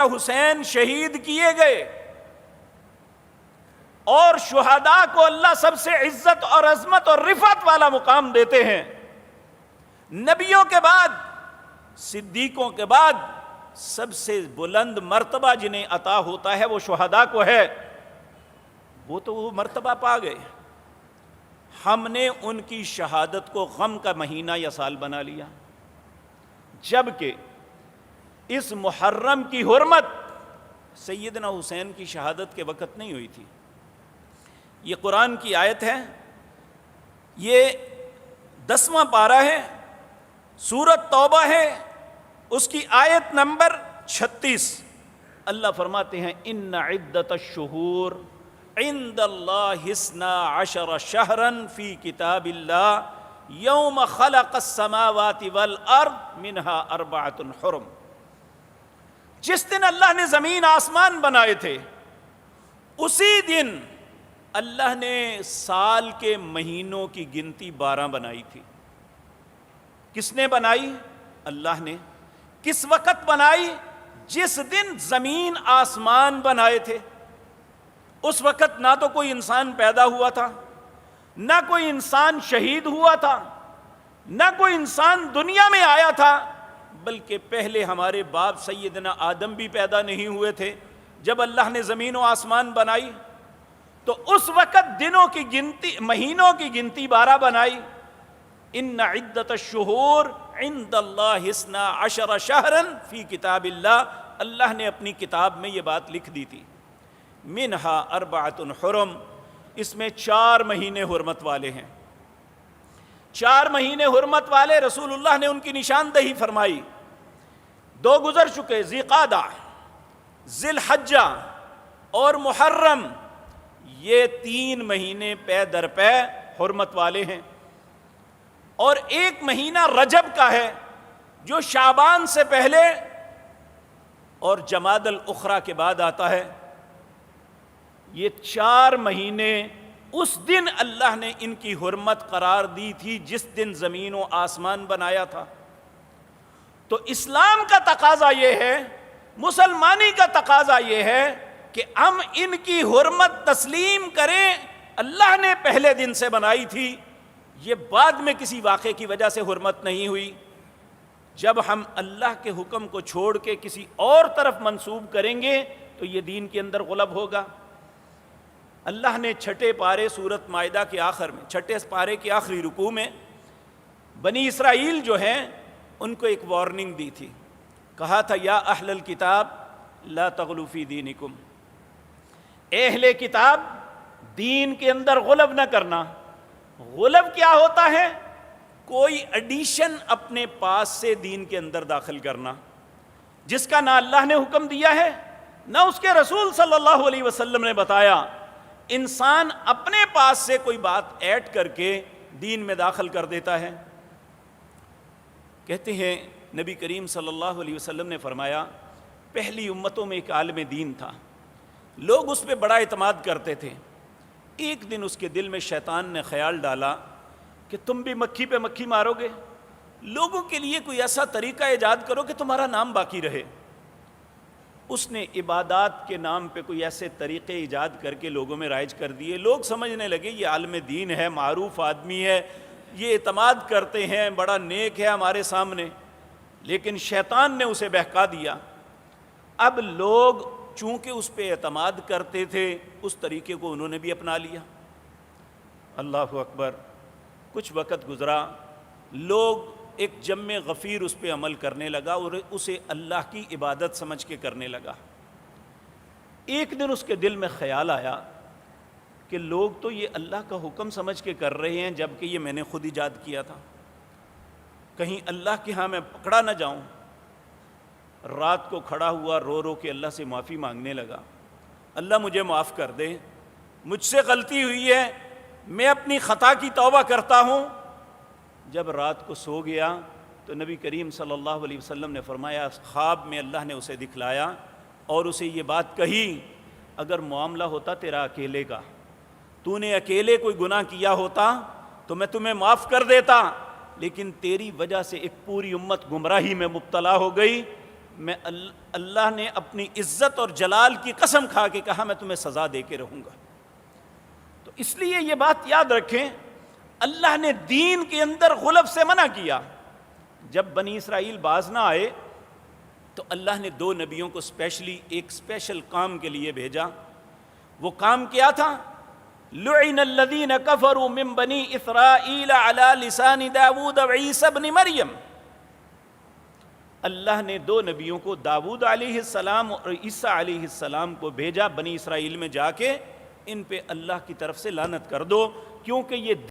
حسین شہید کیے گئے، اور شہداء کو اللہ سب سے عزت اور عظمت اور رفعت والا مقام دیتے ہیں۔ نبیوں کے بعد، صدیقوں کے بعد سب سے بلند مرتبہ جنہیں عطا ہوتا ہے وہ شہداء کو ہے، وہ تو وہ مرتبہ پا گئے۔ ہم نے ان کی شہادت کو غم کا مہینہ یا سال بنا لیا، جبکہ اس محرم کی حرمت سیدنا حسین کی شہادت کے وقت نہیں ہوئی تھی۔ یہ قرآن کی آیت ہے، یہ 10واں پارہ ہے، سورۃ توبہ ہے، اس کی آیت نمبر 36۔ اللہ فرماتے ہیں ان عدت الشہور عند اللہ 12 شہرا فی کتاب اللہ یوم خلق السماوات والارض منہا 4 حرم۔ جس دن اللہ نے زمین آسمان بنائے تھے، اسی دن اللہ نے سال کے مہینوں کی گنتی 12 بنائی تھی۔ کس نے بنائی؟ اللہ نے۔ کس وقت بنائی؟ جس دن زمین آسمان بنائے تھے۔ اس وقت نہ تو کوئی انسان پیدا ہوا تھا، نہ کوئی انسان شہید ہوا تھا، نہ کوئی انسان دنیا میں آیا تھا، بلکہ پہلے ہمارے باپ سیدنا آدم بھی پیدا نہیں ہوئے تھے جب اللہ نے زمین و آسمان بنائی۔ تو اس وقت دنوں کی گنتی، مہینوں کی گنتی 12 بنائی۔ ان عدت الشہور عند اللہ 12 شہرا فی کتاب اللہ، اللہ نے اپنی کتاب میں یہ بات لکھ دی تھی۔ منہا 4 حرم، اس میں 4 مہینے حرمت والے ہیں۔ 4 مہینے حرمت والے رسول اللہ نے ان کی نشاندہی فرمائی۔ 2 گزر چکے، ذی قعدہ، ذی الحجہ اور محرم، یہ 3 مہینے پے در پے حرمت والے ہیں، اور 1 مہینہ رجب کا ہے جو شعبان سے پہلے اور جمادی الاخری کے بعد آتا ہے۔ یہ 4 مہینے اس دن اللہ نے ان کی حرمت قرار دی تھی جس دن زمین و آسمان بنایا تھا۔ تو اسلام کا تقاضا یہ ہے، مسلمانی کا تقاضا یہ ہے کہ ہم ان کی حرمت تسلیم کریں۔ اللہ نے پہلے دن سے بنائی تھی، یہ بعد میں کسی واقعے کی وجہ سے حرمت نہیں ہوئی۔ جب ہم اللہ کے حکم کو چھوڑ کے کسی اور طرف منسوب کریں گے تو یہ دین کے اندر غلب ہوگا۔ اللہ نے 6 پارے سورۃ مائدہ کے آخر میں، 6 پارے کے آخری رکوع میں بنی اسرائیل جو ہیں ان کو ایک وارننگ دی تھی، کہا تھا یا اہل الکتاب لا تغلوا فی دینکم، اے اہل کتاب دین کے اندر غلب نہ کرنا۔ غلب کیا ہوتا ہے؟ کوئی ایڈیشن اپنے پاس سے دین کے اندر داخل کرنا، جس کا نہ اللہ نے حکم دیا ہے نہ اس کے رسول صلی اللہ علیہ وسلم نے بتایا۔ انسان اپنے پاس سے کوئی بات ایڈ کر کے دین میں داخل کر دیتا ہے۔ کہتے ہیں نبی کریم صلی اللہ علیہ وسلم نے فرمایا، پہلی امتوں میں ایک عالم دین تھا، لوگ اس پہ بڑا اعتماد کرتے تھے۔ ایک دن اس کے دل میں شیطان نے خیال ڈالا کہ تم بھی مکھی پہ مکھی مارو گے، لوگوں کے لیے کوئی ایسا طریقہ ایجاد کرو کہ تمہارا نام باقی رہے۔ اس نے عبادات کے نام پہ کوئی ایسے طریقے ایجاد کر کے لوگوں میں رائج کر دیے۔ لوگ سمجھنے لگے یہ عالم دین ہے، معروف آدمی ہے، یہ اعتماد کرتے ہیں، بڑا نیک ہے ہمارے سامنے، لیکن شیطان نے اسے بہکا دیا۔ اب لوگ چونکہ اس پہ اعتماد کرتے تھے، اس طریقے کو انہوں نے بھی اپنا لیا۔ اللہ اکبر۔ کچھ وقت گزرا، لوگ ایک جم غفیر اس پہ عمل کرنے لگا اور اسے اللہ کی عبادت سمجھ کے کرنے لگا۔ ایک دن اس کے دل میں خیال آیا کہ لوگ تو یہ اللہ کا حکم سمجھ کے کر رہے ہیں جبکہ یہ میں نے خود ایجاد کیا تھا، کہیں اللہ کے ہاں میں پکڑا نہ جاؤں۔ رات کو کھڑا ہوا، رو رو کے اللہ سے معافی مانگنے لگا، اللہ مجھے معاف کر دے، مجھ سے غلطی ہوئی ہے، میں اپنی خطا کی توبہ کرتا ہوں۔ جب رات کو سو گیا تو نبی کریم صلی اللہ علیہ وسلم نے فرمایا، خواب میں اللہ نے اسے دکھلایا اور اسے یہ بات کہی، اگر معاملہ ہوتا تیرا اکیلے کا، تو نے اکیلے کوئی گناہ کیا ہوتا تو میں تمہیں معاف کر دیتا، لیکن تیری وجہ سے ایک پوری امت گمراہی میں مبتلا ہو گئی، میں اللہ نے اپنی عزت اور جلال کی قسم کھا کے کہا میں تمہیں سزا دے کے رہوں گا۔ تو اس لیے یہ بات یاد رکھیں، اللہ نے دین کے اندر غلب سے منع کیا۔ جب بنی اسرائیل باز نہ آئے تو اللہ نے 2 نبیوں کو ایک اسپیشل کام کے لیے بھیجا۔ وہ کام کیا تھا؟ لعن الذین کفروا من بنی اسرائیل علی لسان داود و عیسی ابن مریم۔ اللہ نے 2 نبیوں کو، داود علیہ السلام اور عیسیٰ علیہ السلام کو بھیجا، بنی اسرائیل میں جا کے ان پہ اللہ کی طرف سے لعنت کر دو، کیونکہ یہ